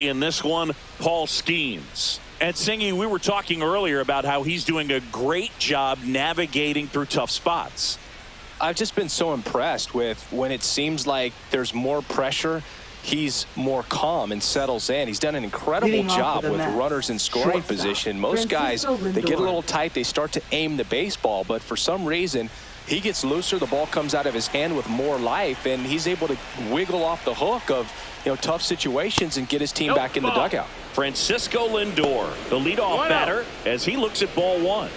In this one, Paul Skeens. And Singy, we were talking earlier about how he's doing a great job navigating through tough spots. I've just been so impressed with when it seems like there's more pressure, he's more calm and settles in. He's done an incredible job with runners in scoring position. Most guys, they get a little tight, they start to aim the baseball, but for some reason, he gets looser, the ball comes out of his hand with more life, and he's able to wiggle off the hook of tough situations and get his team back in the dugout. Francisco Lindor, the leadoff batter, as he looks at ball one.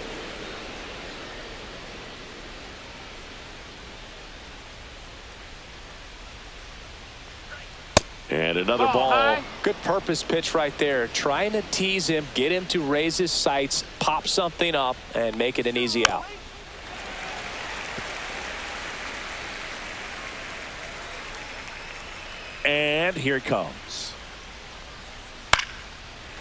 And another ball. Good purpose pitch right there. Trying to tease him, get him to raise his sights, pop something up, and make it an easy out. And here it comes.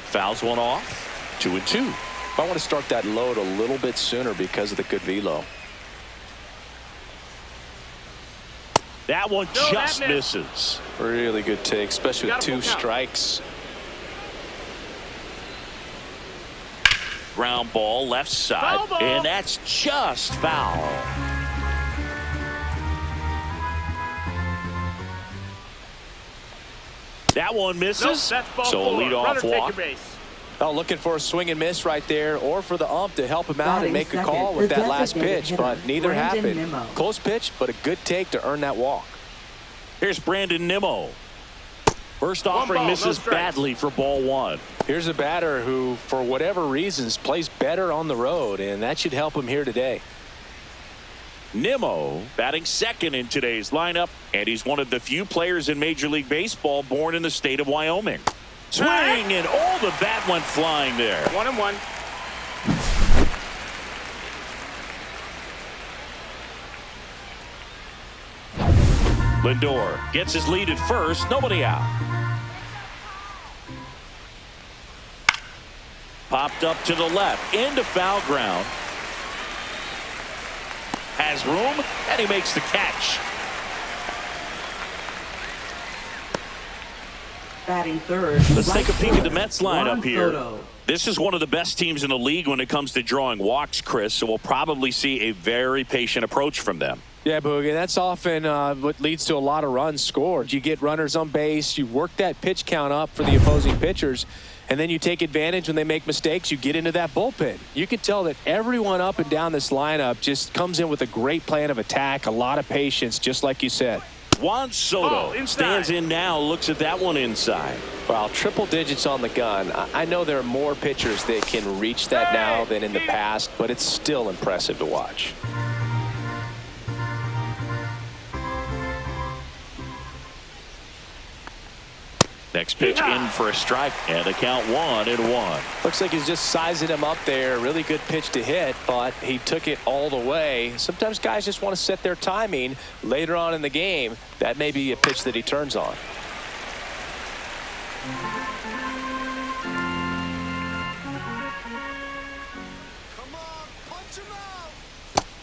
Fouls one off. 2-2. I want to start that load a little bit sooner because of the good velo. That one just misses. Really good take, especially with 2 strikes. Ground ball left side, and that's just foul. That one misses, so a leadoff walk. Oh, looking for a swing and miss right there, or for the ump to help him out and make a call with that last pitch, but neither happened. Close pitch, but a good take to earn that walk. Here's Brandon Nimmo. First offering misses badly for ball one. Here's a batter who, for whatever reasons, plays better on the road, and that should help him here today. Nimmo batting second in today's lineup, and he's one of the few players in Major League Baseball born in the state of Wyoming. Swing, and all the bat went flying there. 1-1. Lindor gets his lead at first, nobody out. Popped up to the left, into foul ground. Has room, and he makes the catch. Batting third. Let's take a peek at the Mets lineup here. This is one of the best teams in the league when it comes to drawing walks, Chris, so we'll probably see a very patient approach from them. Yeah, Boogie, that's often what leads to a lot of runs scored. You get runners on base, you work that pitch count up for the opposing pitchers, and then you take advantage when they make mistakes. You get into that bullpen. You can tell that everyone up and down this lineup just comes in with a great plan of attack, a lot of patience, just like you said. Juan Soto stands in now, looks at that one inside. Wow, triple digits on the gun. I know there are more pitchers that can reach that now than in the past, but it's still impressive to watch. Next pitch in for a strike, and the count 1-1. Looks like he's just sizing him up there. Really good pitch to hit, but he took it all the way. Sometimes guys just want to set their timing later on in the game. That may be a pitch that he turns on.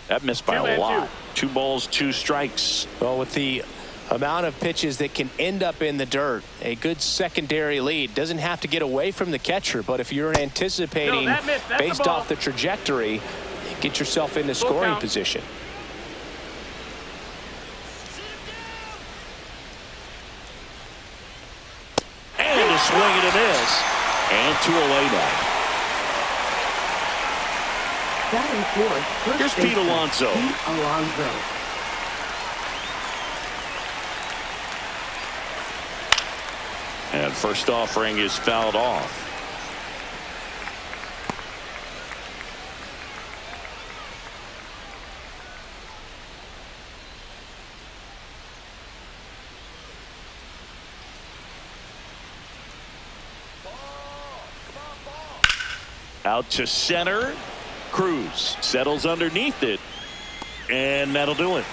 That missed by a lot. 2 balls, 2 strikes. Well, with the amount of pitches that can end up in the dirt, a good secondary lead doesn't have to get away from the catcher, but if you're anticipating based off the trajectory, get yourself into scoring position. And a swing and a miss, and 2 away now. Here's Pete Alonso. And first offering is fouled off. Out to center. Cruz settles underneath it, and that'll do it.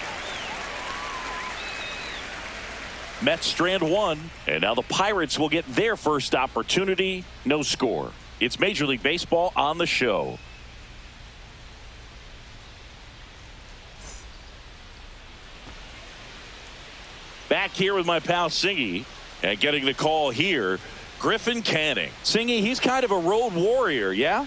Mets strand 1, and now the Pirates will get their first opportunity. No score. It's Major League Baseball on the show. Back here with my pal Singy, and getting the call here Griffin Canning. Singy, he's kind of a road warrior, yeah?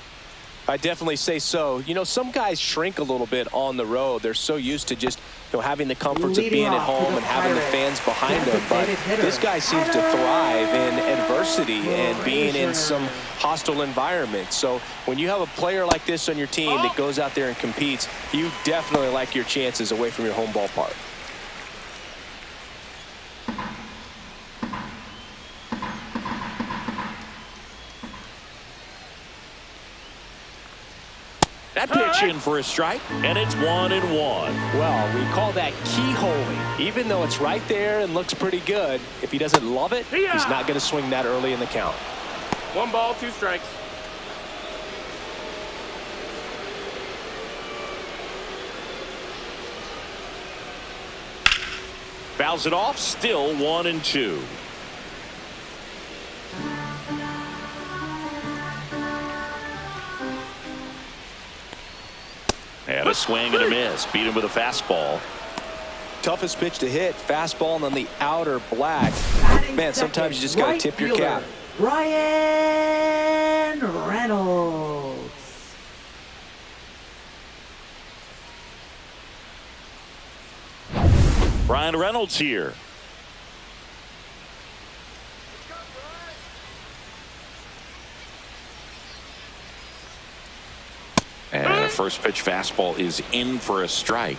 I definitely say so. You know, some guys shrink a little bit on the road. They're so used to just, having the comforts of being at home and having the fans behind them. But this guy seems to thrive in adversity and being in some hostile environment. So when you have a player like this on your team that goes out there and competes, you definitely like your chances away from your home ballpark. That pitch in for a strike, and it's 1-1. Well, we call that keyholing. Even though it's right there and looks pretty good, if he doesn't love it, he's not going to swing that early in the count. 1 ball, 2 strikes. Fouls it off, still 1-2. And a swing and a miss. Beat him with a fastball. Toughest pitch to hit, fastball and on the outer black. Man, sometimes you just got to tip your cap. Ryan Reynolds. Ryan Reynolds here. And a first pitch fastball is in for a strike.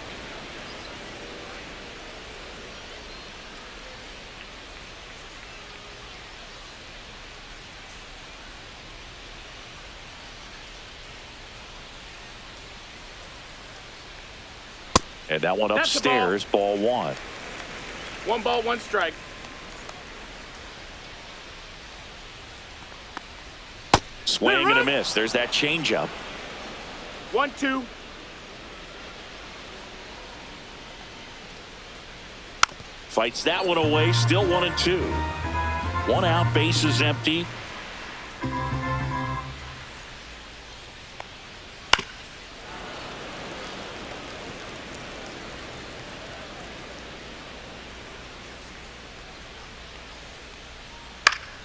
And that one upstairs, ball 1. 1 ball, 1 strike. Swing and a miss. There's that changeup. 1-2. Fights that one away. Still 1-2. 1 out. Bases empty.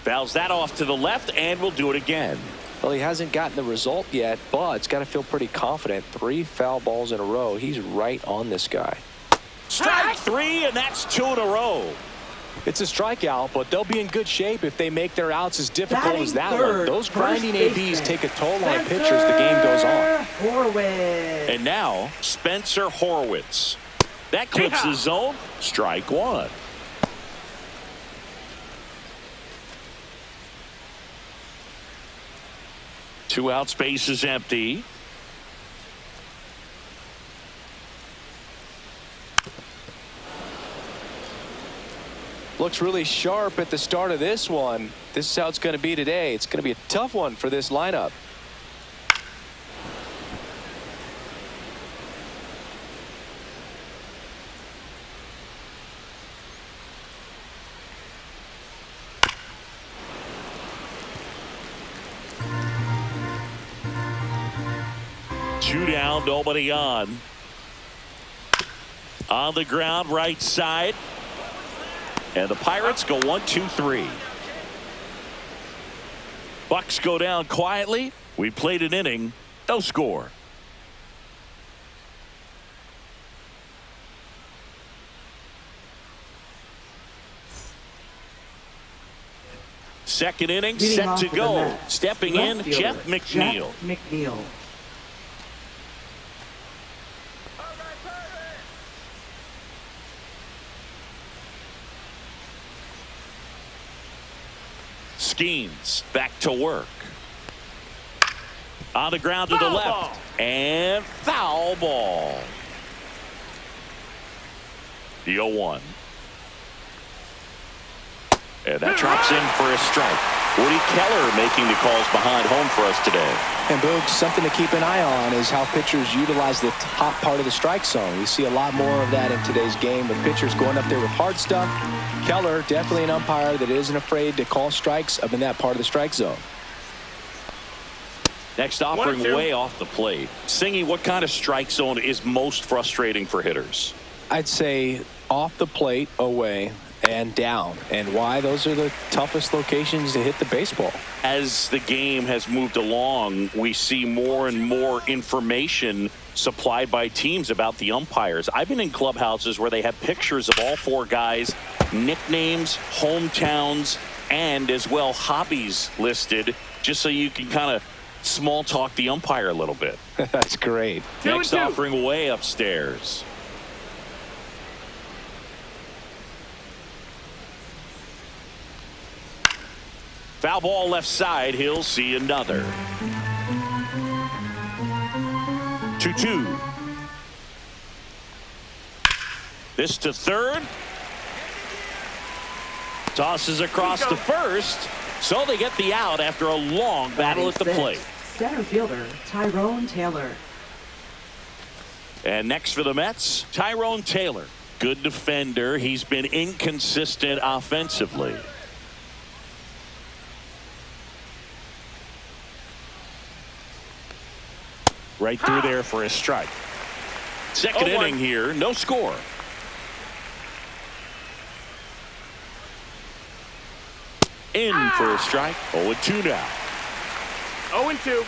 Fouls that off to the left, and we'll do it again. Well, he hasn't gotten the result yet, but it's got to feel pretty confident. 3 foul balls in a row. He's right on this guy. Strike 3, and that's 2 in a row. It's a strikeout, but they'll be in good shape if they make their outs as difficult as that one. Those grinding ABs take a toll on pitchers. The game goes on. And now, Spencer Horwitz. That clips the zone. Strike 1. Two out, space is empty. Looks really sharp at the start of this one. This is how it's going to be today. It's going to be a tough one for this lineup. Two down, nobody on. On the ground, right side. And the Pirates go 1-2-3. Bucks go down quietly. We played an inning, no score. Second inning set to go. Stepping in, Jeff McNeil. Skeens back to work. On the ground to the left. And foul ball. The 0-1. And that drops in for a strike. Woody Keller making the calls behind home for us today. And Boog, something to keep an eye on is how pitchers utilize the top part of the strike zone. We see a lot more of that in today's game with pitchers going up there with hard stuff. Keller, definitely an umpire that isn't afraid to call strikes up in that part of the strike zone. Next offering way off the plate. Singy, what kind of strike zone is most frustrating for hitters? I'd say off the plate away. and down. And why? Those are the toughest locations to hit the baseball. As the game has moved along, we see more and more information supplied by teams about the umpires. I've been in clubhouses where they have pictures of all four guys, nicknames, hometowns, and as well hobbies listed, just so you can kind of small talk the umpire a little bit. That's great. Next offering way upstairs. Foul ball left side. He'll see another. 2-2. This to third. Tosses across to first. So they get the out after a long battle at the plate. Center fielder Tyrone Taylor. And next for the Mets, Tyrone Taylor. Good defender. He's been inconsistent offensively. Right through there for a strike. Second inning here, no score. In for a strike. 0-2 now. 0-2.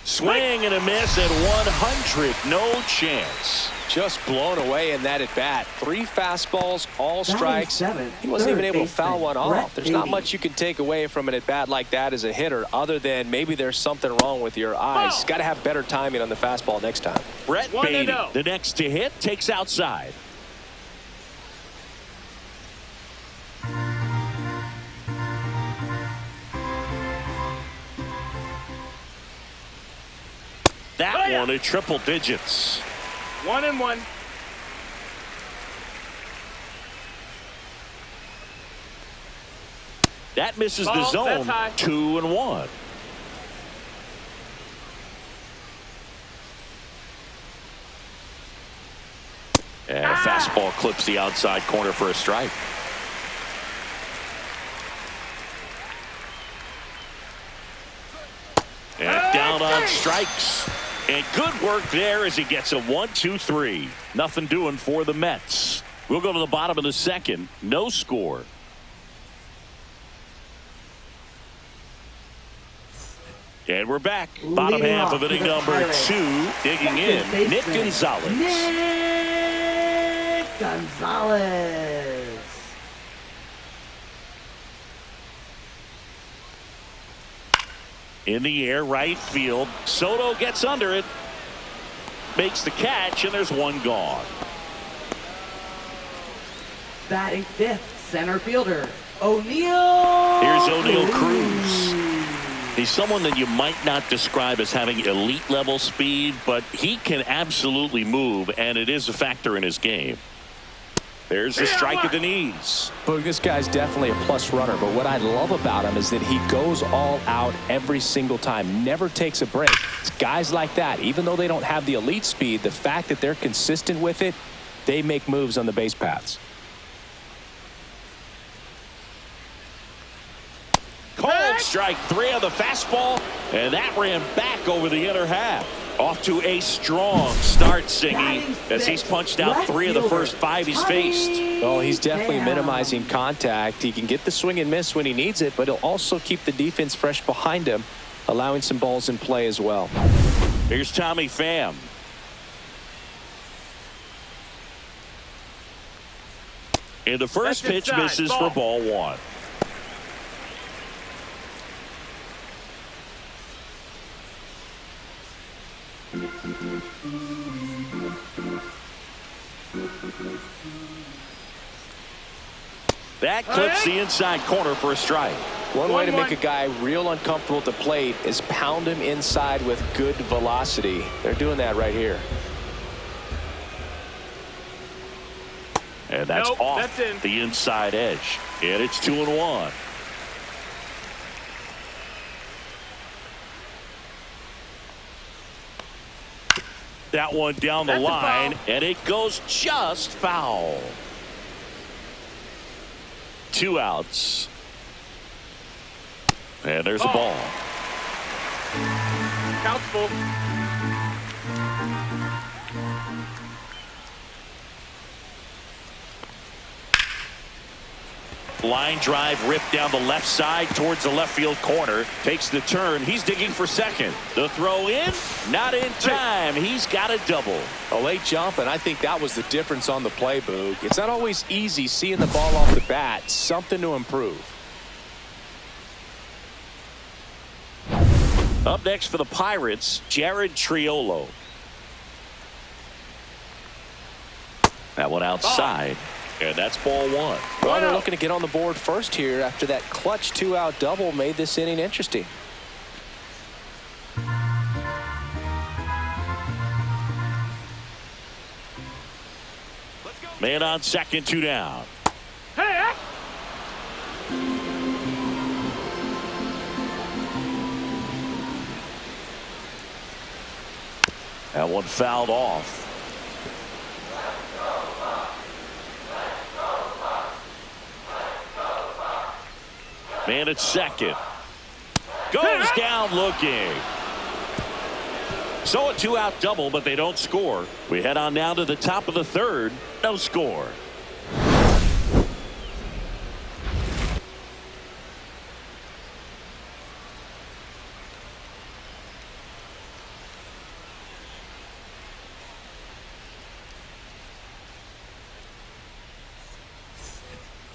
Swing and a miss at 100. No chance. Just blown away in that at bat. 3 fastballs, all strikes. He wasn't even able to foul one off. There's not much you can take away from an at bat like that as a hitter, other than maybe there's something wrong with your eyes. Got to have better timing on the fastball next time. Brett Beatty, the next to hit, takes outside. That one at triple digits. 1-1. That misses the zone. 2-1. And a fastball clips the outside corner for a strike. And down on strikes. And good work there as he gets a 1-2-3. Nothing doing for the Mets. We'll go to the bottom of the second. No score. And we're back. Bottom half of inning number 2. Digging in, Nick Gonzalez. Nick Gonzalez. In the air, right field. Soto gets under it. Makes the catch, and there's one gone. Batting fifth, center fielder O'Neill. Here's O'Neill Cruz. He's someone that you might not describe as having elite level speed, but he can absolutely move, and it is a factor in his game. There's the strike at the knees. But this guy's definitely a plus runner, but what I love about him is that he goes all out every single time, never takes a break. It's guys like that, even though they don't have the elite speed, the fact that they're consistent with it, they make moves on the base paths. Cold strike 3 on the fastball, and that ran back over the inner half. Off to a strong start, Singy, as he's punched out 3 of the first 5 he's faced. Well, he's definitely minimizing contact. He can get the swing and miss when he needs it, but he'll also keep the defense fresh behind him, allowing some balls in play as well. Here's Tommy Pham. And the first pitch misses for ball 1. That clips the inside corner for a strike. One way to make a guy real uncomfortable at the plate is pound him inside with good velocity. They're doing that right here. And that's off the inside edge. And it's 2-1. That one down the line, and it goes just foul. 2 outs. And there's a ball. Count's full. Line drive ripped down the left side towards the left field corner. Takes the turn. He's digging for second. The throw in, not in time. He's got a double. A late jump, and I think that was the difference on the play, Boog. It's not always easy seeing the ball off the bat. Something to improve. Up next for the Pirates, Jared Triolo. That one outside. And that's ball one. Well, they're looking to get on the board first here after that clutch 2-out double made this inning interesting. Man on second, 2 down. Hey! That one fouled off. Man at second. Goes down looking. So a 2-out double, but they don't score. We head on now to the top of the third. No score.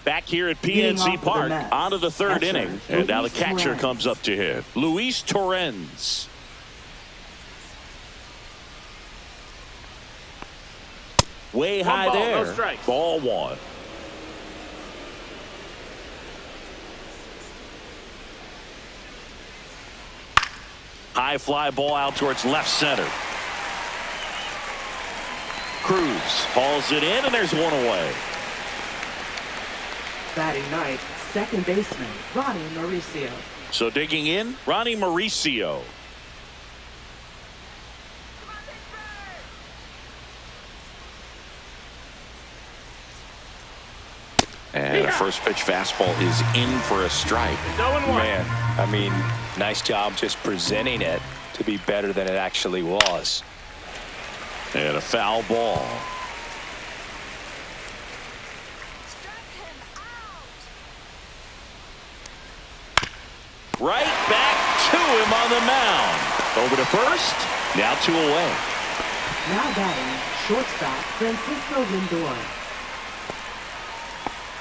Back here at PNC Park, on to the third inning. And now the catcher comes up to hit. Luis Torrens. Way high there. No strikes. Ball one. High fly ball out towards left center. Cruz hauls it in, and there's one away. Batting ninth, second baseman, Ronnie Mauricio. So digging in, Ronnie Mauricio. And a first pitch fastball is in for a strike. It's 0-1. Man, I mean, nice job just presenting it to be better than it actually was. And a foul ball. Right back to him on the mound. Over to first. Now 2 away. Now batting, shortstop, Francisco Lindor.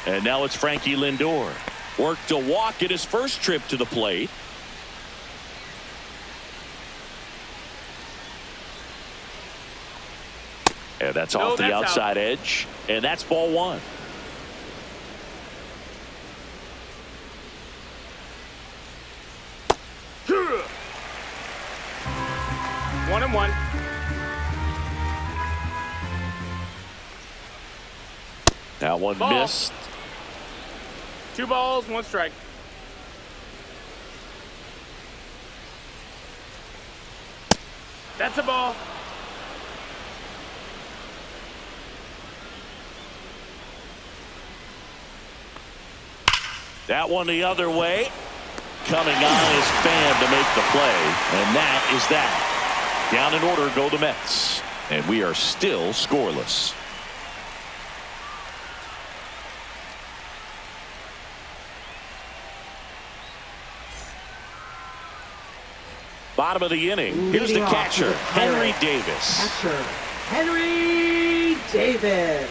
And now it's Frankie Lindor. Worked a walk at his first trip to the plate. And that's off the outside edge. And that's ball one. One and one. That one Ball. missed. 2 balls, 1 strike. That's a ball. That one the other way. Coming on is Fan to make the play. And that is that. Down in order go the Mets. And we are still scoreless. Bottom of the inning. Here's the catcher, Henry Davis. Catcher, Henry Davis.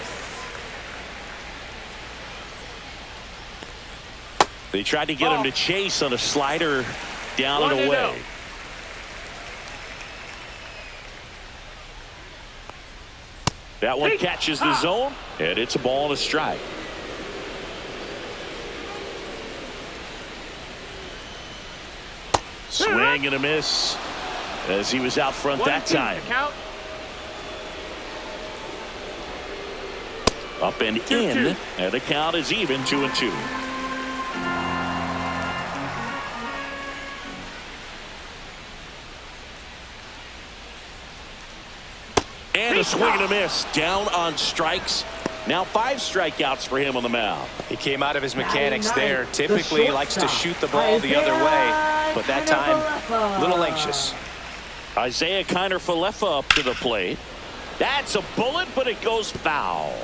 They tried to get him to chase on a slider down and away. That one catches the zone, and it's a ball and a strike. Swing and a miss as he was out front that time. Up and in, and the count is even 2-2. And a swing and a miss. Down on strikes. Now 5 strikeouts for him on the mound. He came out of his mechanics there. Typically likes to shoot the ball the other way, but that time a little anxious. Isaiah Kiner-Falefa up to the plate. That's a bullet, but it goes foul.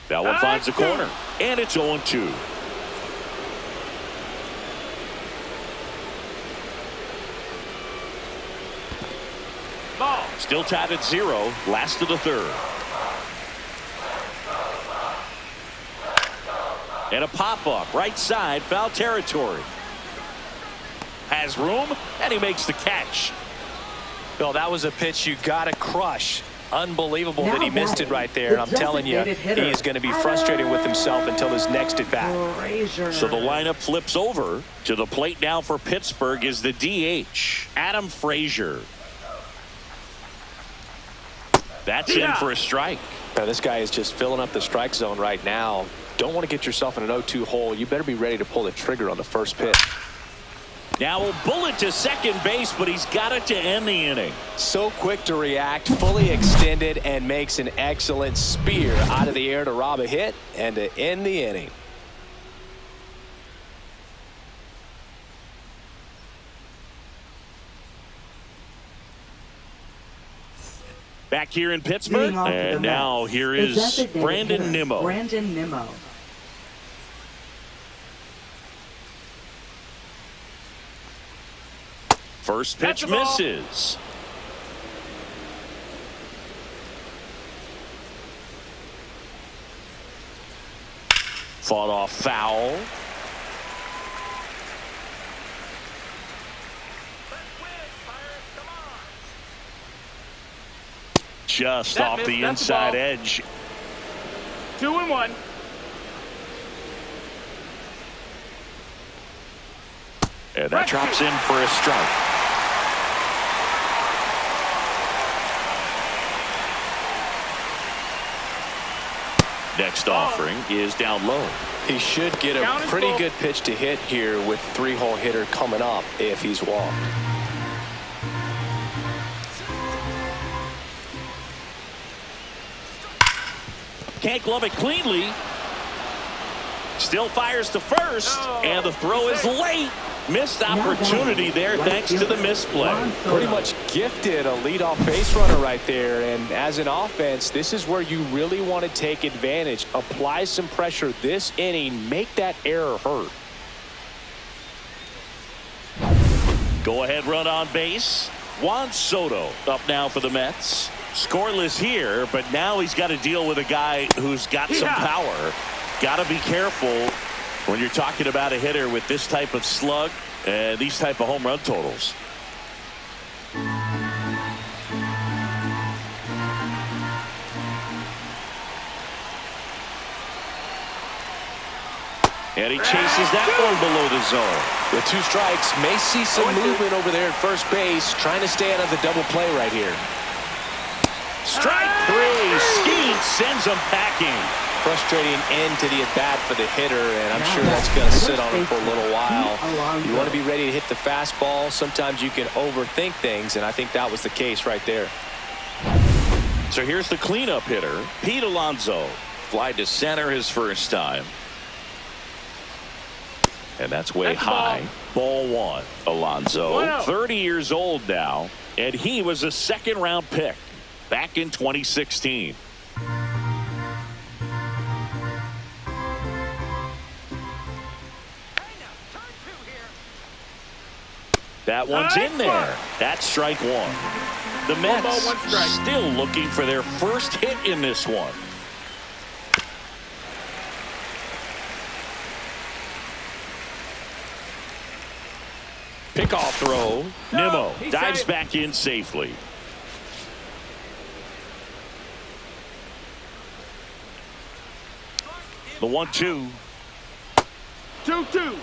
That one finds the corner, and it's 0-2. Ball. Still tied at 0, last of the third. And a pop-up, right side, foul territory. Has room, and he makes the catch. Bill, that was a pitch you got to crush. Unbelievable that he missed it right there. And I'm telling you, he's going to be frustrated with himself until his next at bat. So the lineup flips over. To the plate now for Pittsburgh is the DH, Adam Frazier. That's in for a strike. Now, this guy is just filling up the strike zone right now. Don't want to get yourself in an 0-2 hole. You better be ready to pull the trigger on the first pitch. Now a bullet to second base, but he's got it to end the inning. So quick to react, fully extended, and makes an excellent spear out of the air to rob a hit and to end the inning. Back here in Pittsburgh, and now here is Brandon Nimmo. Brandon Nimmo. First pitch misses. Fought off foul. Just off the inside edge. 2-1. And that drops in for a strike. Next offering is down low. He should get a pretty good pitch to hit here with three-hole hitter coming up if he's walked. Can't glove it cleanly. Still fires to first, and the throw is late. Missed opportunity there thanks to the misplay. Pretty much gifted a leadoff base runner right there. And as an offense, this is where you really want to take advantage. Apply some pressure this inning. Make that error hurt. Go ahead run on base. Juan Soto up now for the Mets. Scoreless here, but now he's got to deal with a guy who's got some power. Got to be careful when you're talking about a hitter with this type of slug and these type of home run totals. And he chases that one below the zone. With 2 strikes, may see some movement over there at first base, trying to stay out of the double play right here. Strike 3. Skeet sends him packing. Frustrating end to the at-bat for the hitter, and I'm sure that's going to sit on him for a little while. You want to be ready to hit the fastball. Sometimes you can overthink things, and I think that was the case right there. So here's the cleanup hitter, Pete Alonso. Fly to center his first time. And that's way high. Ball 1. Alonso, 30 years old now, and he was a second-round pick back in 2016. That one's in there. That's strike 1. The Mets still looking for their first hit in this one. Pickoff throw. Nimmo dives back in safely. The 1-2. 2-2.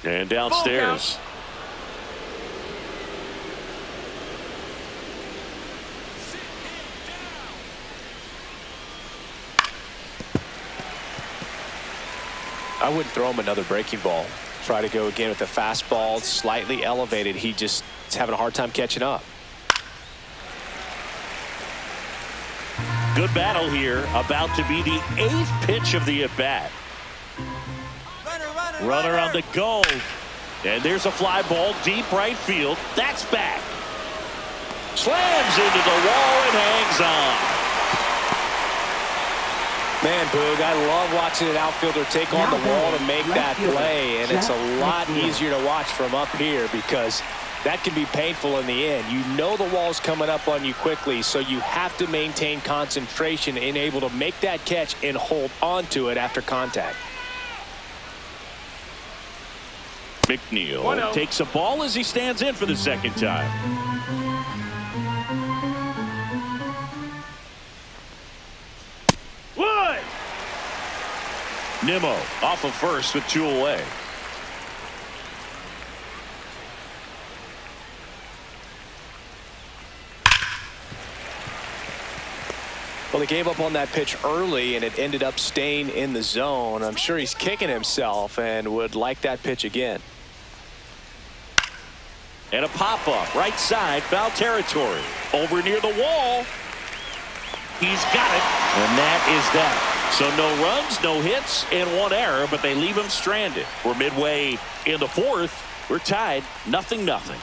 And downstairs. I wouldn't throw him another breaking ball. Try to go again with the fastball, slightly elevated. He just is having a hard time catching up. Good battle here. About to be the 8th pitch of the at-bat. Runner on the go. And there's a fly ball deep right field. That's back. Slams into the wall and hangs on. Man, Boog, I love watching an outfielder take on the wall to make that play, and it's a lot easier to watch from up here because that can be painful in the end. You know the wall's coming up on you quickly, so you have to maintain concentration and able to make that catch and hold on to it after contact. McNeil takes a ball as he stands in for the second time. Nimmo off of first with 2 away. Well, he gave up on that pitch early, and it ended up staying in the zone. I'm sure he's kicking himself and would like that pitch again. And a pop-up right side, foul territory. Over near the wall. He's got it, and that is that. So no runs, no hits, and 1 error, but they leave him stranded. We're midway in the 4th. We're tied 0-0.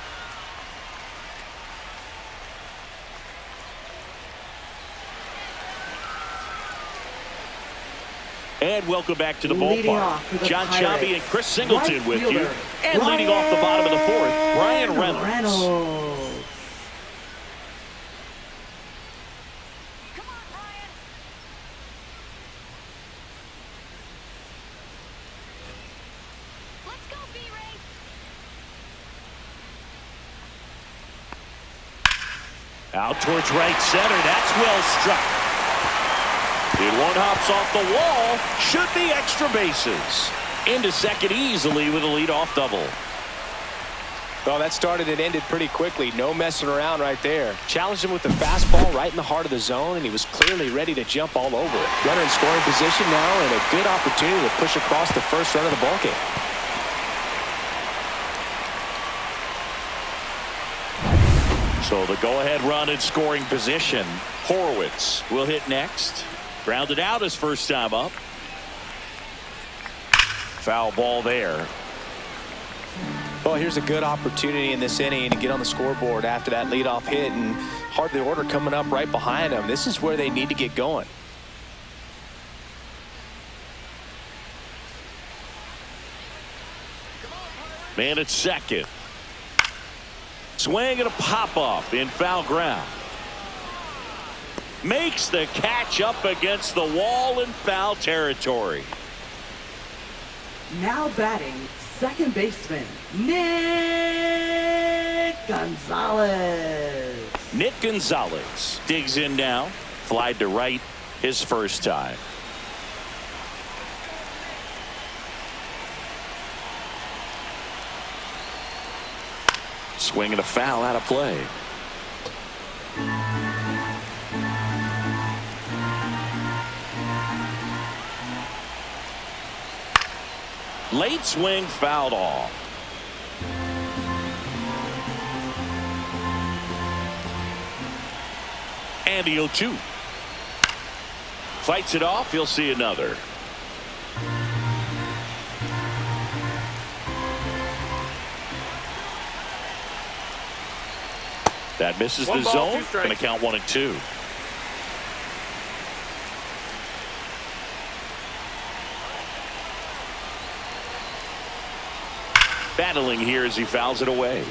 And welcome back to the ballpark. John Chambie and Chris Singleton with you. And leading off the bottom of the 4th, Brian Reynolds. Out towards right center. That's well struck. And 1 hops off the wall. Should be extra bases. Into second easily with a leadoff double. Well, that started and ended pretty quickly. No messing around right there. Challenged him with the fastball right in the heart of the zone, and he was clearly ready to jump all over it. Runner in scoring position now, and a good opportunity to push across the first run of the ballgame. So the go-ahead run in scoring position. Horowitz will hit next. Grounded out his first time up. Foul ball there. Well, here's a good opportunity in this inning to get on the scoreboard after that leadoff hit, and hard the order coming up right behind them. This is where they need to get going. Man at second. Swing and a pop-up in foul ground. Makes the catch up against the wall in foul territory. Now batting, second baseman, Nick Gonzalez. Nick Gonzalez digs in now. Fly to right his first time. Swing and a foul out of play. Late swing fouled off. And the 0-2. Fights it off. He'll see another. That misses the zone. Going to count 1-2. Battling here as he fouls it away.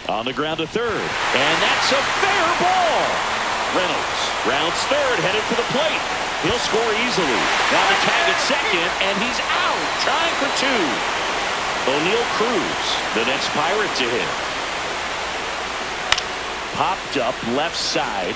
On the ground to third. And that's a fair ball. Reynolds rounds third, headed for the plate. He'll score easily. Now the tag at second, and he's out. Trying for 2. O'Neal Cruz, the next Pirate to hit. Popped up left side.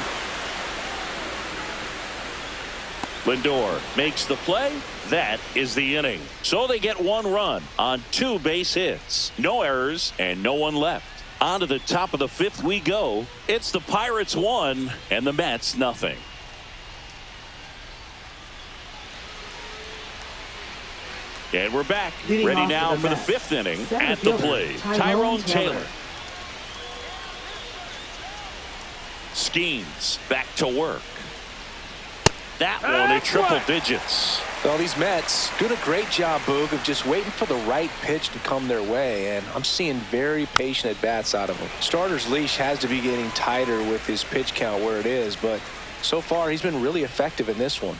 Lindor makes the play. That is the inning. So they get 1 run on 2 base hits. No errors and no one left. On to the top of the fifth we go. It's the Pirates 1 and the Mets nothing. And we're back. Ready now for the fifth inning. At the plate, Tyrone Taylor. Skeens back to work. That one at triple digits. Well, these Mets doing a great job, Boog, of just waiting for the right pitch to come their way, and I'm seeing very patient at-bats out of them. Starter's leash has to be getting tighter with his pitch count where it is, but so far he's been really effective in this one.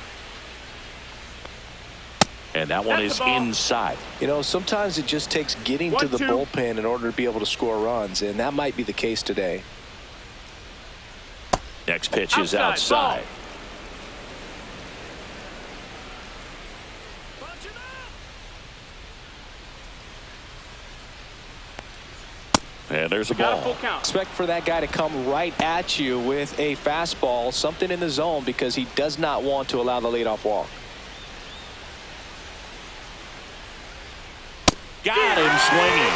And that one is inside. You know, sometimes it just takes getting to the bullpen in order to be able to score runs, and that might be the case today. Next pitch is outside. And there's a ball. Expect for that guy to come right at you with a fastball, something in the zone, because he does not want to allow the leadoff walk. Got him swinging.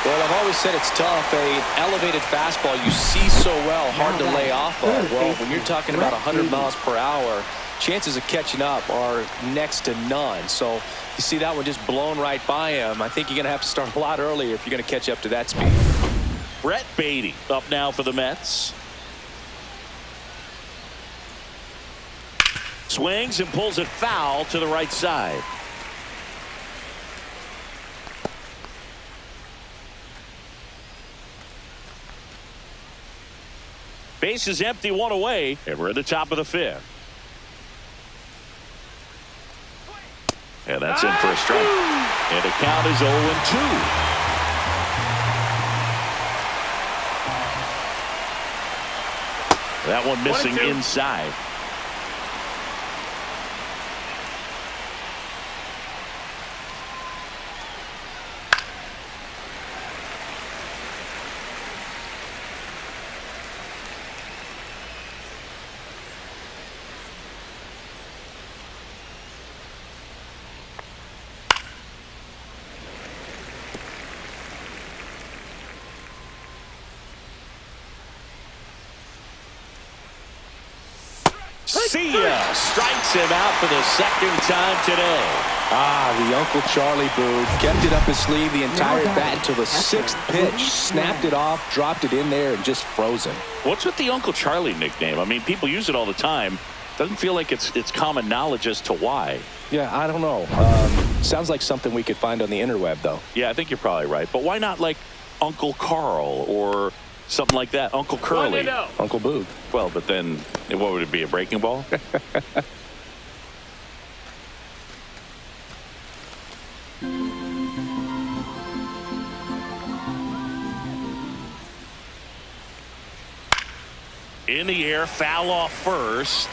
Well, I've always said it's tough. An elevated fastball you see so well, hard to lay off of. Well, when you're talking about 100 miles per hour, chances of catching up are next to none. So you see that one just blown right by him. I think you're going to have to start a lot earlier if you're going to catch up to that speed. Brett Beatty up now for the Mets. Swings and pulls it foul to the right side. Base is empty, one away, and we're at the top of the fifth. And that's in for a strike. And the count is 0-2. That one missing inside. See ya. Strikes him out for the second time today. The Uncle Charlie Boo kept it up his sleeve the entire bat until the sixth pitch. Snapped it off, dropped it in there, and just froze him. What's with the Uncle Charlie nickname? I mean, people use it all the time. Doesn't feel like it's common knowledge as to why. Yeah, I don't know. Sounds like something we could find on the interweb, though. Yeah, I think you're probably right. But why not like Uncle Carl or something like that? Uncle Curly. Uncle Boo. Well, but then what would it be, a breaking ball? In the air, foul off first.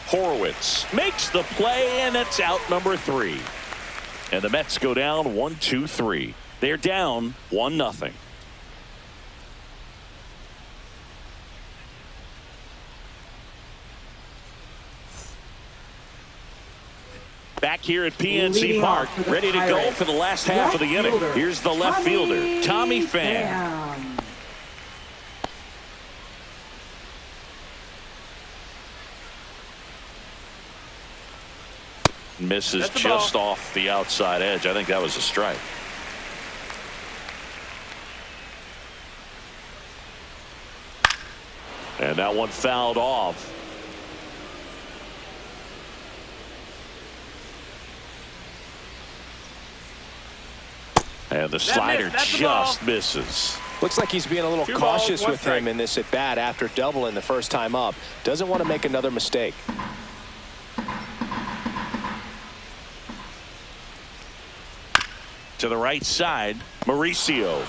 Horowitz makes the play, and it's out number 3. And the Mets go down 1-2-3. They're down 1-0. Back here at PNC Park, ready to go for the last half of the inning. Here's the left fielder, Tommy Pham. Misses just off the outside edge. I think that was a strike. And that one fouled off. And the slider just misses. Looks like he's being a little cautious with him in this at bat after doubling the first time up. Doesn't want to make another mistake. To the right side, Mauricio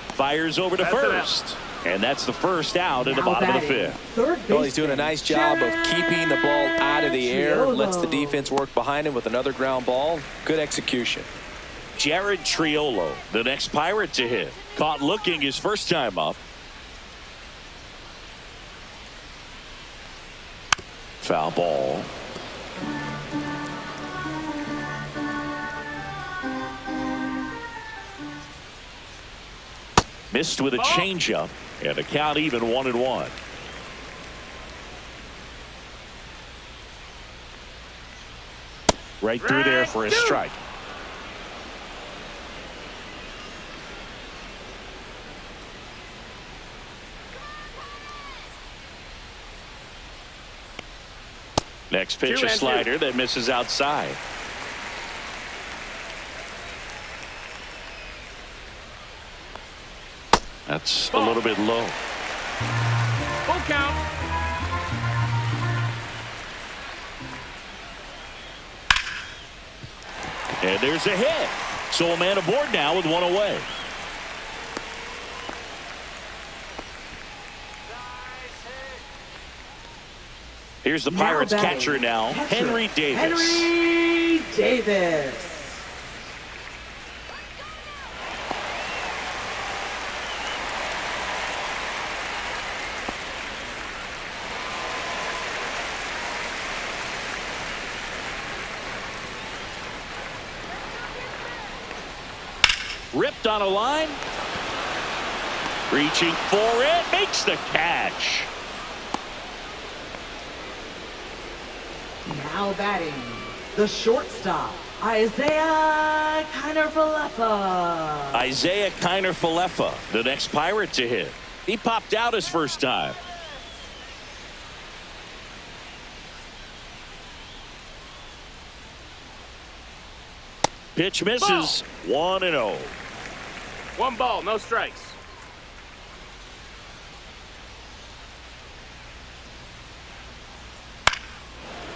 fires over to first. And that's the first out in the bottom of the fifth. Well, he's doing a nice job of keeping the ball out of the air. Lets the defense work behind him with another ground ball. Good execution. Jared Triolo, the next Pirate to hit. Caught looking his first time up. Foul ball. Missed with a changeup, and the count even 1-1. Right through there for a strike. Next pitch, a slider that misses outside. That's a little bit low. Full count. And there's a hit. So a man aboard now with one away. Here's the Pirates catcher now, Henry Davis. Henry Davis. Ripped on a line. Reaching for it. Makes the catch. Now batting, the shortstop, Isaiah Kiner-Falefa. Isaiah Kiner-Falefa, the next Pirate to hit. He popped out his first time. Pitch misses. 1-0. 1 ball, no strikes.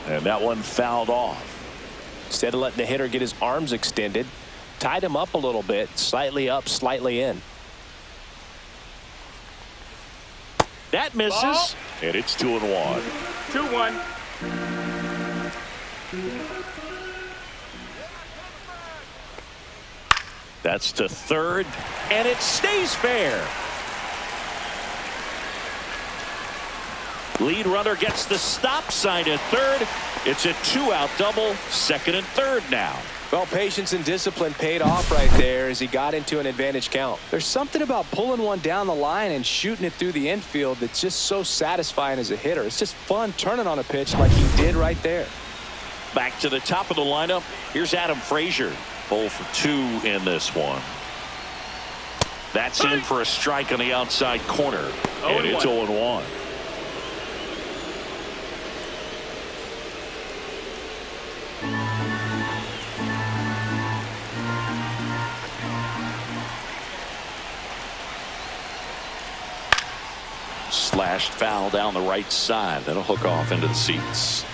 And that one fouled off. Instead of letting the hitter get his arms extended, tied him up a little bit, slightly up, slightly in. That misses, and it's 2-1. 2-1. That's to third, and it stays fair. Lead runner gets the stop sign at third. It's a 2-out double, second and third now. Well, patience and discipline paid off right there as he got into an advantage count. There's something about pulling one down the line and shooting it through the infield that's just so satisfying as a hitter. It's just fun turning on a pitch like he did right there. Back to the top of the lineup. Here's Adam Frazier. 0 for 2 in this one. That's in for a strike on the outside corner. And it's 0-1. Slashed foul down the right side. That'll hook off into the seats.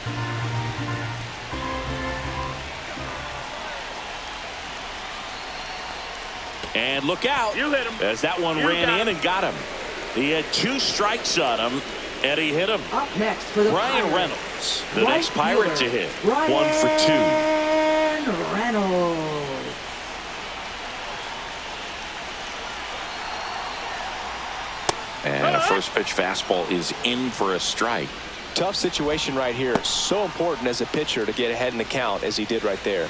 And look out. You hit him. As that one ran in and got him. He had 2 strikes on him, and he hit him. Up next for the Ryan Pirates, Reynolds, the right next Pirate to fielder, hit. Ryan 1 for 2. Reynolds. And a first pitch fastball is in for a strike. Tough situation right here. So important as a pitcher to get ahead in the count as he did right there.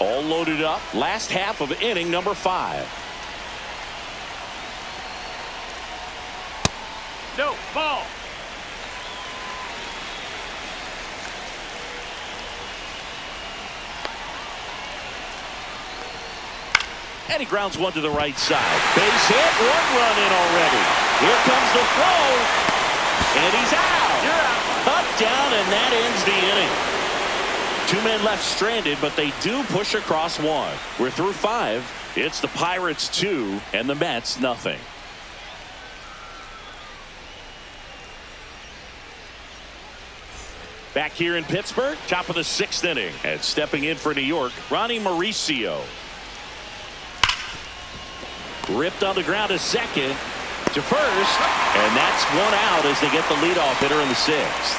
All loaded up. Last half of inning number 5. No, ball. And he grounds one to the right side. Base hit, 1 run in already. Here comes the throw. And he's out. You're out. Cut down, and that ends the inning. 2 men left stranded, but they do push across 1. We're through 5. It's the Pirates 2 and the Mets nothing. Back here in Pittsburgh, top of the 6th inning. And stepping in for New York, Ronnie Mauricio. Ripped on the ground to second, to first, and that's 1 out as they get the leadoff hitter in the 6th.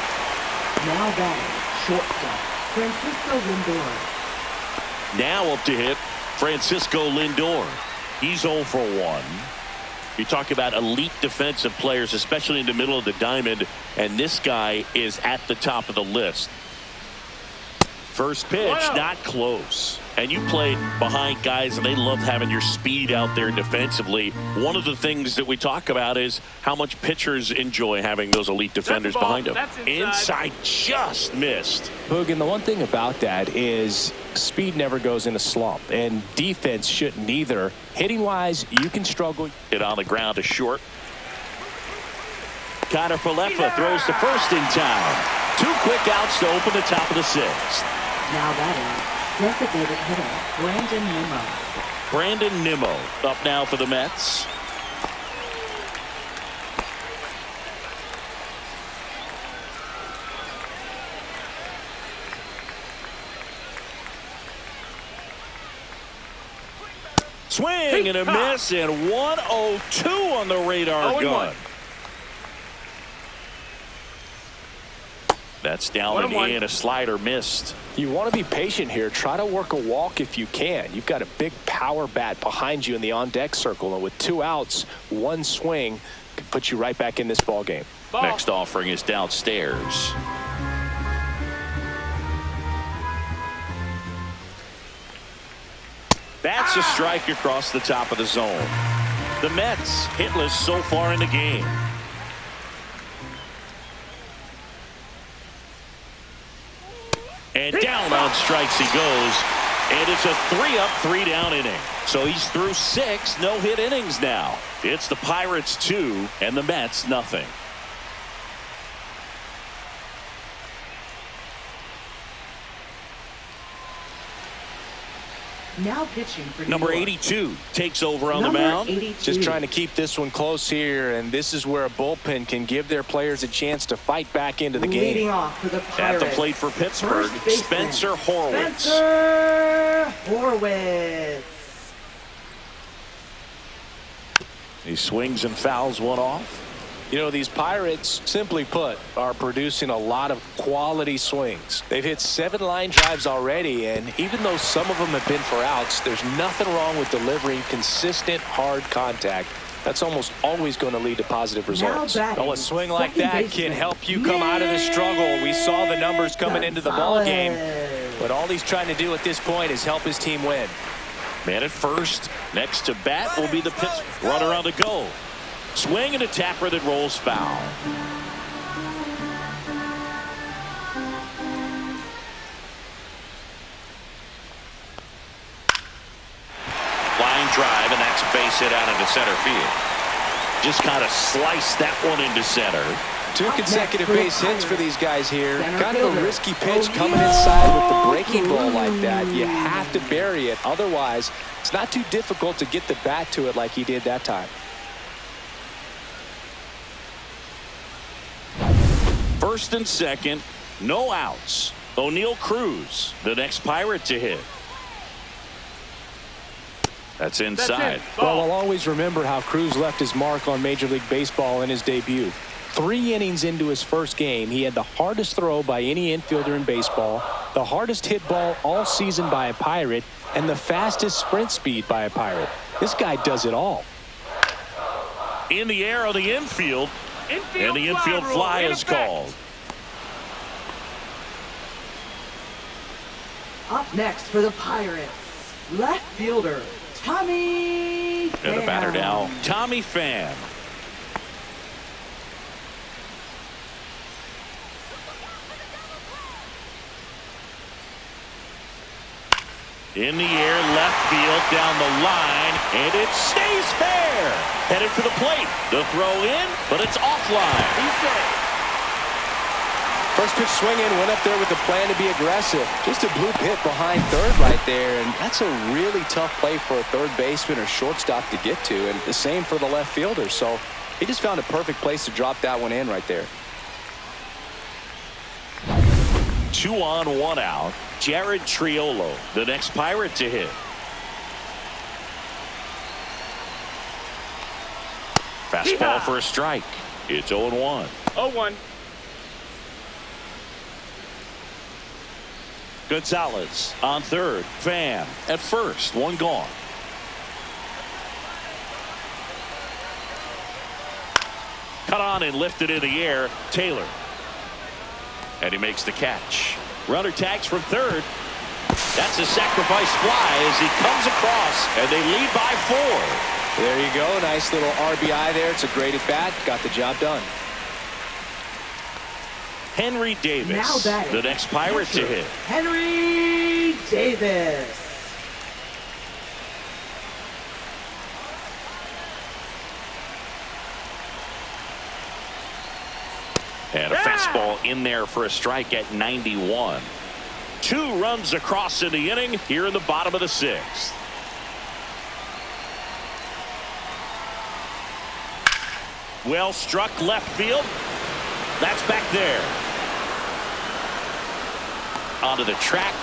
Now batting, shortstop, Francisco Lindor. Now up to hit, Francisco Lindor. He's 0 for 1. You talk about elite defensive players, especially in the middle of the diamond, and this guy is at the top of the list. First pitch, not close. And you played behind guys, and they loved having your speed out there defensively. One of the things that we talk about is how much pitchers enjoy having those elite defenders behind them. Inside just missed. Boog, and the one thing about that is speed never goes in a slump, and defense shouldn't either. Hitting-wise, you can struggle. Hit on the ground to short. Connor Falefa throws to first in time. 2 quick outs to open the top of the 6th. Now that is designated hitter Brandon Nimmo. Brandon Nimmo up now for the Mets. Swing and a miss, and 102 on the radar gun. That's down and a slider missed. You want to be patient here. Try to work a walk if you can. You've got a big power bat behind you in the on-deck circle, and with 2 outs, 1 swing can put you right back in this ball game. Next offering is downstairs. That's a strike across the top of the zone. The Mets hitless so far in the game. And down on strikes he goes. And it's a 3-up, 3-down inning. So he's through 6 no-hit innings now. It's the Pirates 2 and the Mets nothing. Now pitching for Number 82 takes over on the mound. 82. Just trying to keep this one close here, and this is where a bullpen can give their players a chance to fight back into the game. Leading off for the Pirates. At the plate for Pittsburgh, Spencer Horwitz. Spencer Horwitz. He swings and fouls one off. You know, these Pirates, simply put, are producing a lot of quality swings. They've hit 7 line drives already, and even though some of them have been for outs, there's nothing wrong with delivering consistent, hard contact. That's almost always going to lead to positive results. Oh, a swing like that can help you come out of the struggle. We saw the numbers coming into the ball game, but all he's trying to do at this point is help his team win. Man at first. Next to bat will be the Pittsburgh runner on the go. Swing and a tapper that rolls foul. Line drive, and that's a base hit out into center field. Just kind of sliced that one into center. 2 consecutive base hits for these guys here. Kind of a risky pitch coming inside with the breaking ball like that. You have to bury it. Otherwise, it's not too difficult to get the bat to it like he did that time. First and second, no outs. O'Neal Cruz, the next Pirate to hit. That's inside. Well, I'll always remember how Cruz left his mark on Major League Baseball in his debut. 3 innings into his first game, he had the hardest throw by any infielder in baseball, the hardest hit ball all season by a Pirate, and the fastest sprint speed by a Pirate. This guy does it all. In the air on the infield. And the infield fly is called. Up next for the Pirates, left fielder Tommy Pham. And the batter now, Tommy Pham. In the air, left field, down the line, and it stays fair. Headed for the plate. The throw in, but it's offline. He's safe. First pitch swinging, went up there with the plan to be aggressive. Just a bloop hit behind third right there, and that's a really tough play for a third baseman or shortstop to get to, and the same for the left fielder. So he just found a perfect place to drop that one in right there. 2 on, 1 out. Jared Triolo, the next Pirate to hit. Fastball for a strike. It's 0-1. 0-1. Gonzalez on third. Pham at first. 1 gone. Cut on and lifted in the air. Taylor. And he makes the catch. Runner tags from third. That's a sacrifice fly as he comes across, and they lead by 4. There you go. Nice little RBI there. It's a great at bat. Got the job done. Henry Davis, the next Pirate to hit. Henry Davis. And a fastball in there for a strike at 91. 2 runs across in the inning here in the bottom of the 6th. Well struck left field. That's back there. Onto the track,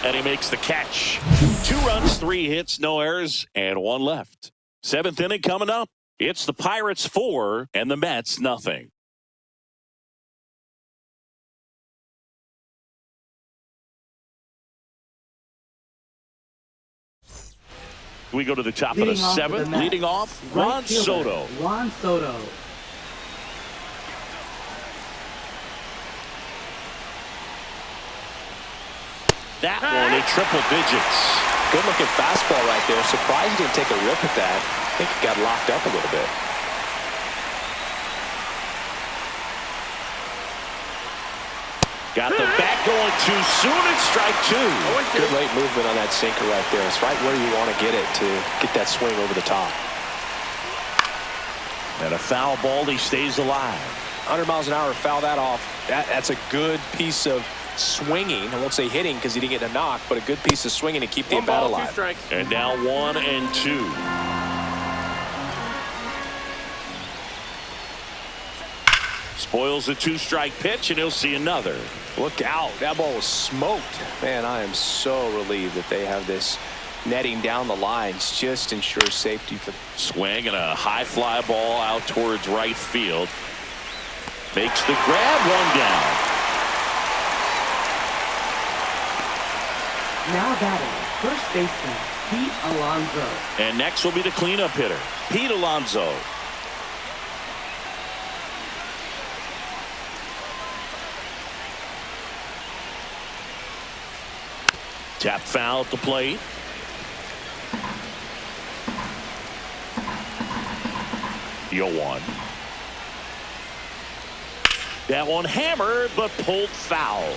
and he makes the catch. 2 runs, 3 hits, no errors, and 1 left. 7th inning coming up. It's the Pirates 4 and the Mets nothing. We go to the top of the 7th. Leading off, Juan Soto. Juan Soto. That one in triple digits. Good looking fastball right there. Surprised he didn't take a rip at that. I think he got locked up a little bit. Got the bat going too soon at strike 2. Good late movement on that sinker right there. It's right where you want to get it to get that swing over the top. And a foul ball, he stays alive. 100 miles an hour, foul that off. That's a good piece of swinging. I won't say hitting because he didn't get a knock, but a good piece of swinging to keep the at bat alive. And now 1 and 2. Spoils the 2-strike pitch, and he'll see another. Look out. That ball was smoked. Man, I am so relieved that they have this netting down the lines. Just ensures safety for swing and a high fly ball out towards right field. Makes the grab, 1 down. Now batting, first baseman, Pete Alonso. And next will be the cleanup hitter, Pete Alonso. Tap foul at the plate. Deal 1. That one hammered, but pulled foul.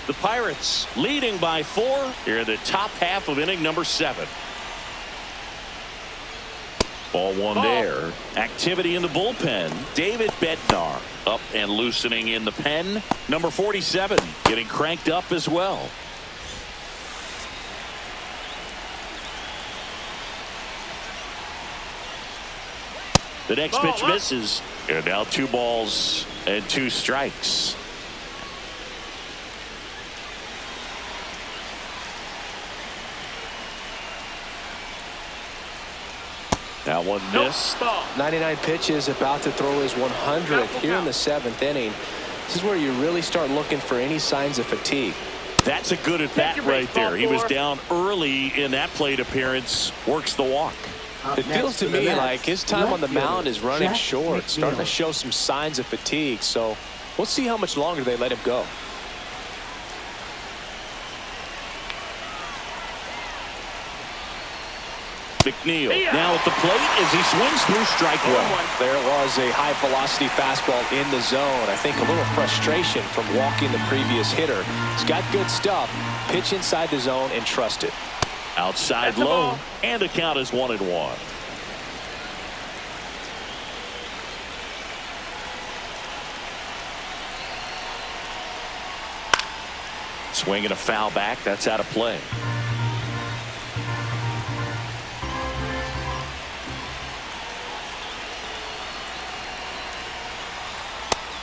The Pirates leading by 4 here in the top half of inning number 7. Ball 1 there. Activity in the bullpen. David Bednar up and loosening in the pen. Number 47 getting cranked up as well. The next pitch misses. And now 2 balls and 2 strikes. That one missed. 99 pitches, about to throw his 100th here in the 7th inning. This is where you really start looking for any signs of fatigue. That's a good at bat right there. He was down early in that plate appearance. Works the walk. It feels to me like his time on the mound is running short, starting to show some signs of fatigue. So we'll see how much longer they let him go. McNeil now at the plate as he swings through strike 1. There was a high velocity fastball in the zone. I think a little frustration from walking the previous hitter. He's got good stuff. Pitch inside the zone and trust it. Outside low, and the count is 1-1. Swinging a foul back. That's out of play.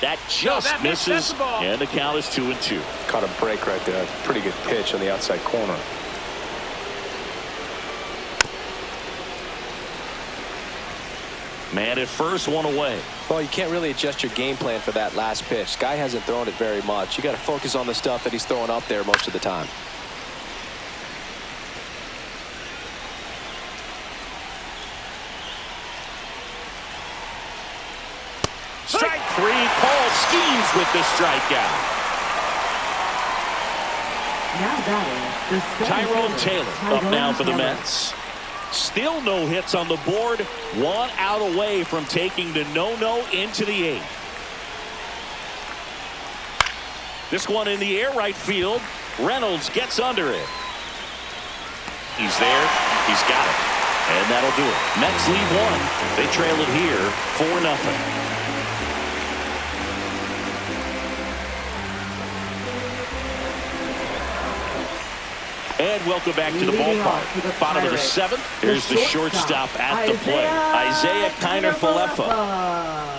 That just misses, and the count is 2-2. Caught a break right there. Pretty good pitch on the outside corner. Man at first, 1 away. Well, you can't really adjust your game plan for that last pitch. Guy hasn't thrown it very much. You got to focus on the stuff that he's throwing up there most of the time. Strike 3. Paul schemes with the strikeout. Now batting, the center Tyrone fielder, Taylor up now for the Taylor. Mets. Still no hits on the board. One out away from taking the no-no into the eighth. This one in the air right field. Reynolds gets under it. He's there. He's got it. And that'll do it. Mets lead one. They trail it here 4-0. And welcome back to the ballpark. Bottom of the seventh. Here's the shortstop at the plate. Isaiah Kiner-Falefa.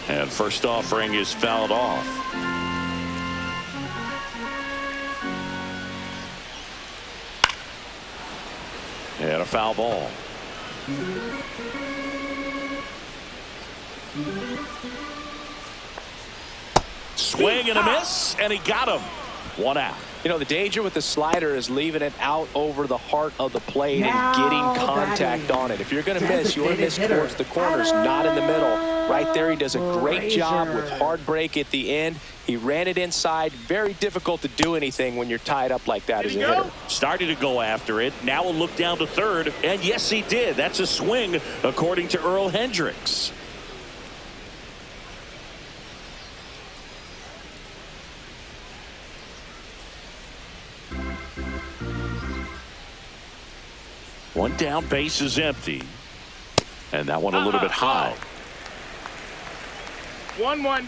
And first offering is fouled off. And a foul ball. Swing and a miss, and he got him. One out. You know, the danger with the slider is leaving it out over the heart of the plate and getting contact on it. If you're going to miss, you want to miss towards the corners, not in the middle. Right there, he does a great job with hard break at the end. He ran it inside. Very difficult to do anything when you're tied up like that as a hitter. Started to go after it. Now a look down to third, and yes, he did. That's a swing, according to Earl Hendricks. One down, base is empty. And that one a little bit high. 1-1.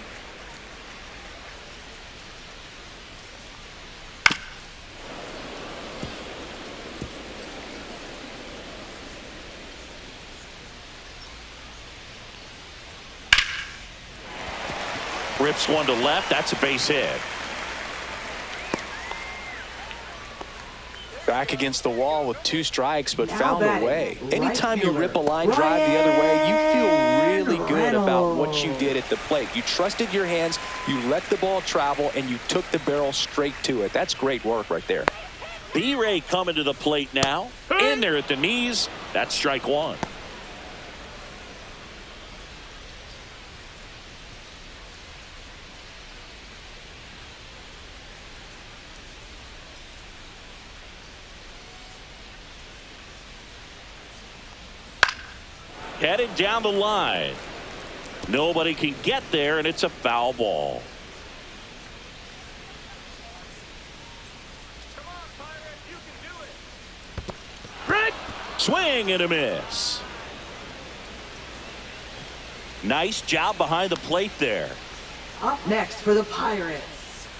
Rips one to left. That's a base hit. Back against the wall with 2 strikes, but found a way. Anytime you rip a line drive the other way, you feel really good about what you did at the plate. You trusted your hands, you let the ball travel, and you took the barrel straight to it. That's great work right there. B-Ray coming to the plate now. In there at the knees. That's strike one. Headed down the line. Nobody can get there, and it's a foul ball. Come on, Pirate, you can do it. Rick! Swing and a miss. Nice job behind the plate there. Up next for the Pirates,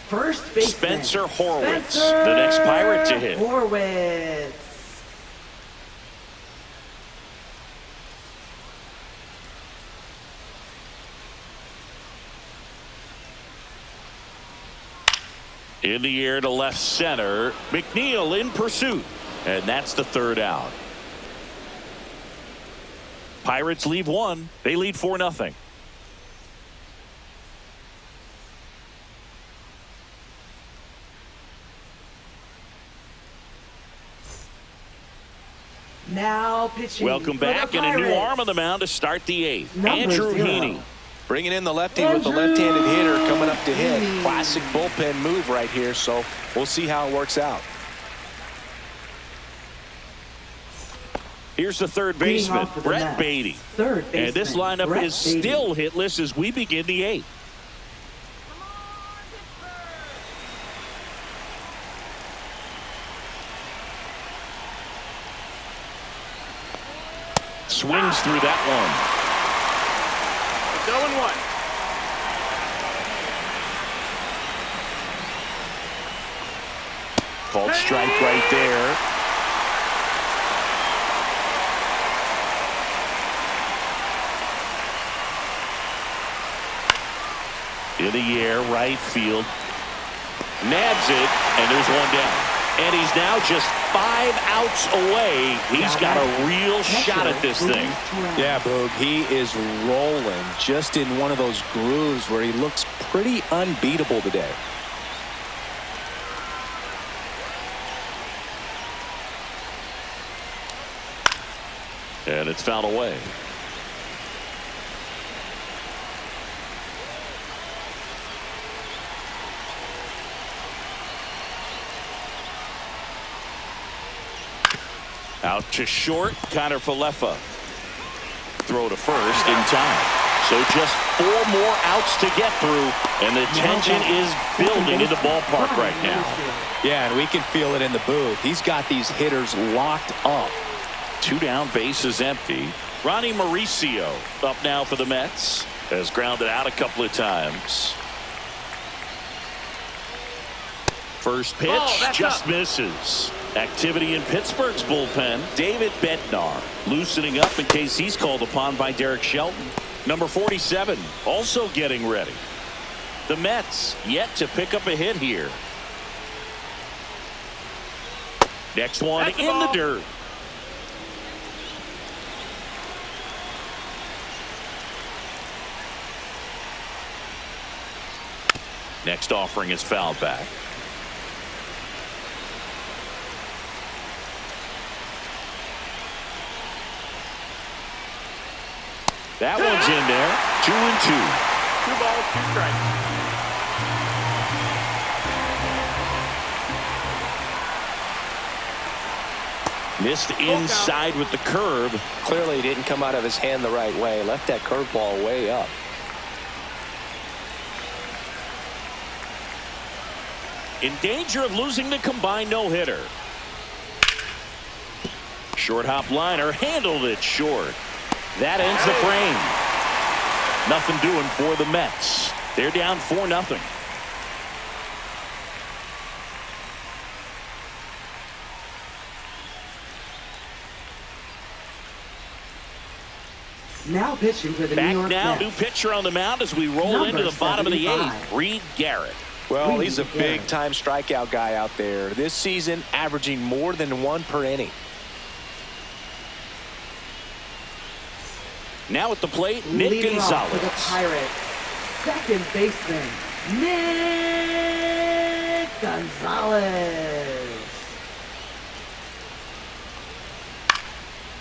first baseman Spencer Horwitz, the next Pirate to hit. Horwitz. In the air to left center. McNeil in pursuit. And that's the third out. Pirates leave one. They lead 4-0. Now pitching. Welcome back, and a new arm on the mound to start the eighth. Andrew Heaney. Bringing in the lefty with the left-handed hitter coming up to hit. Classic bullpen move right here, so we'll see how it works out. Here's the third baseman, Brett Beatty. And this lineup is still hitless as we begin the eighth. Swings through that one. It's 0-1. Called strike right there. In the air, right field. Nabs it, and there's one down. And he's now just 5 outs away. He's got a real shot at this thing. Yeah, Boog, he is rolling just in one of those grooves where he looks pretty unbeatable today. And it's fouled away. Out to short, Connor Falefa. Throw to first in time. So just 4 more outs to get through, and the tension is building in the ballpark right now. Yeah, and we can feel it in the booth. He's got these hitters locked up. 2 down, bases empty. Ronnie Mauricio up now for the Mets. Has grounded out a couple of times. First pitch just misses. Activity in Pittsburgh's bullpen. David Bednar loosening up in case he's called upon by Derek Shelton. Number 47 also getting ready. The Mets yet to pick up a hit here. Next one in the dirt. Next offering is fouled back. That one's in there. 2-2. 2 balls, 2 strikes. Missed inside with the curve. Clearly didn't come out of his hand the right way. Left that curveball way up. In danger of losing the combined no-hitter. Short hop liner handled it short. That ends the frame. Nothing doing for the Mets. They're down 4-0. Now pitching for the New York Back now, Mets. new pitcher on the mound as we roll into the bottom of the 8th. Reed Garrett. Well, he's a big-time strikeout guy out there. This season, averaging more than 1 per inning. Now at the plate, Nick Leading off for the Gonzalez. Pirates, second baseman, Nick Gonzalez.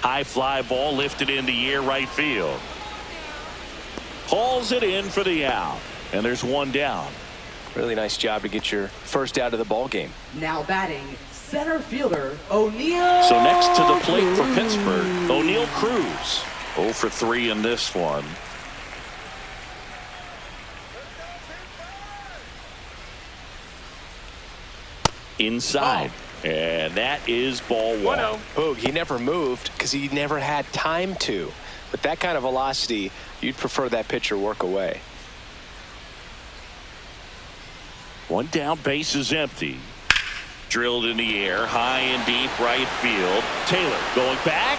High fly ball lifted in the air right field. Hauls it in for the out. And there's 1 down. Really nice job to get your first out of the ball game. Now batting, center fielder, O'Neill. So next to the plate for Pittsburgh, O'Neill Cruz. 0 for 3 in this one. Inside. And that is ball 1. 1-0. Boog, he never moved because he never had time to. With that kind of velocity, you'd prefer that pitcher work away. 1 down, base is empty. Drilled in the air, high and deep right field. Taylor going back,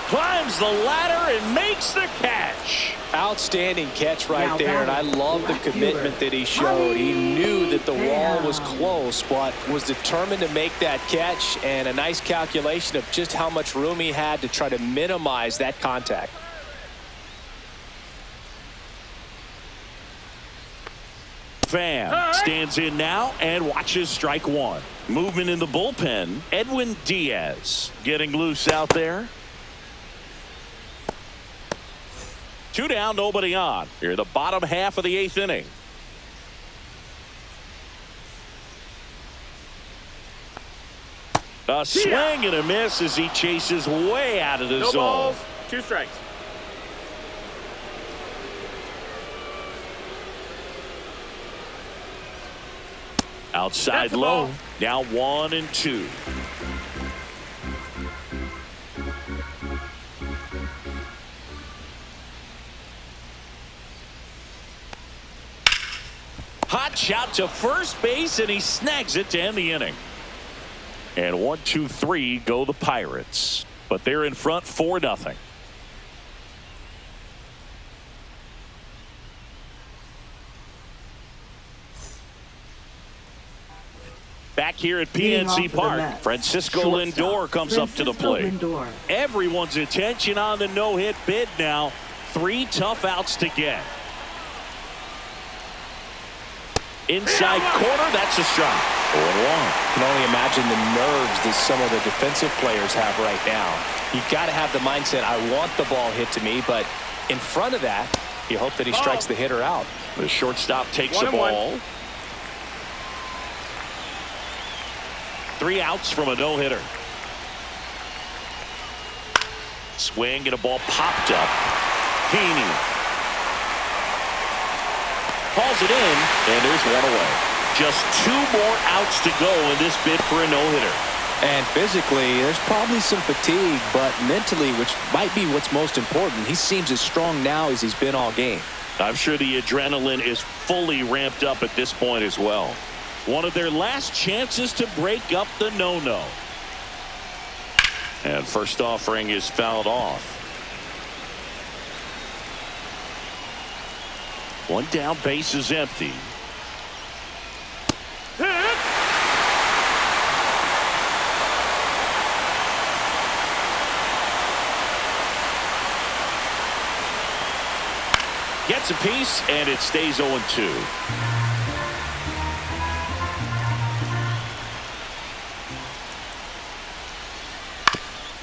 climbs the ladder and makes the catch. Outstanding catch right there, and I love the commitment that he showed. He knew that the wall was close, but was determined to make that catch, and a nice calculation of just how much room he had to try to minimize that contact. Pham stands in now and watches strike 1. Movement in the bullpen. Edwin Diaz getting loose out there. 2 down, nobody on. Here the bottom half of the 8th inning. A swing and a miss as he chases way out of the No zone. balls, 2 strikes. Outside That's a low. ball. Now 1-2. Hot shot to first base, and he snags it to end the inning. And 1, 2, 3 go the Pirates. But they're in front 4-0. Back here at PNC Park, Francisco Lindor comes up to the plate. Everyone's attention on the no-hit bid now. 3 tough outs to get. Inside corner, that's a strike. 0-1. Can only imagine the nerves that some of the defensive players have right now. You got to have the mindset, I want the ball hit to me, but in front of that, you hope that he strikes the hitter out. The shortstop takes the ball. 3 outs from a no-hitter. Swing and a ball popped up. Heaney calls it in, and there's one away. Just 2 more outs to go in this bid for a no-hitter. And physically, there's probably some fatigue, but mentally, which might be what's most important, he seems as strong now as he's been all game. I'm sure the adrenaline is fully ramped up at this point as well. One of their last chances to break up the no-no. And first offering is fouled off. 1 down, base is empty. Gets a piece, and it stays 0-2.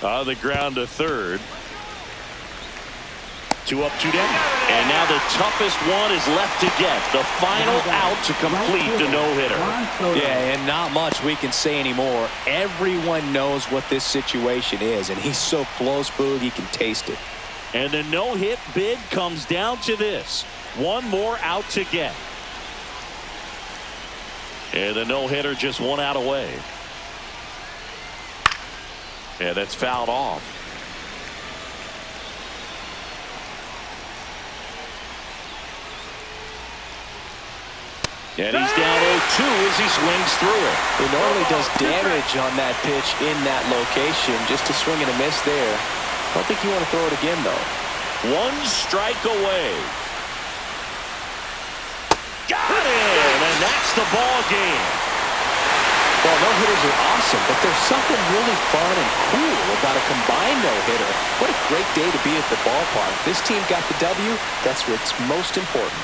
On the ground to third. 2 up, 2 down. And now the toughest one is left to get. The final out to complete the no-hitter. Yeah, and not much we can say anymore. Everyone knows what this situation is, and he's so close, Boog, he can taste it. And the no-hit bid comes down to this. 1 more out to get. And the no-hitter just 1 out away. Yeah, that's fouled off. And he's down 0-2 as he swings through it. He normally does damage on that pitch in that location. Just a swing and a miss there. I don't think you want to throw it again, though. 1 strike away. Got it! And that's the ball game. Well, no-hitters are awesome, but there's something really fun and cool about a combined no-hitter. What a great day to be at the ballpark. This team got the W. That's what's most important.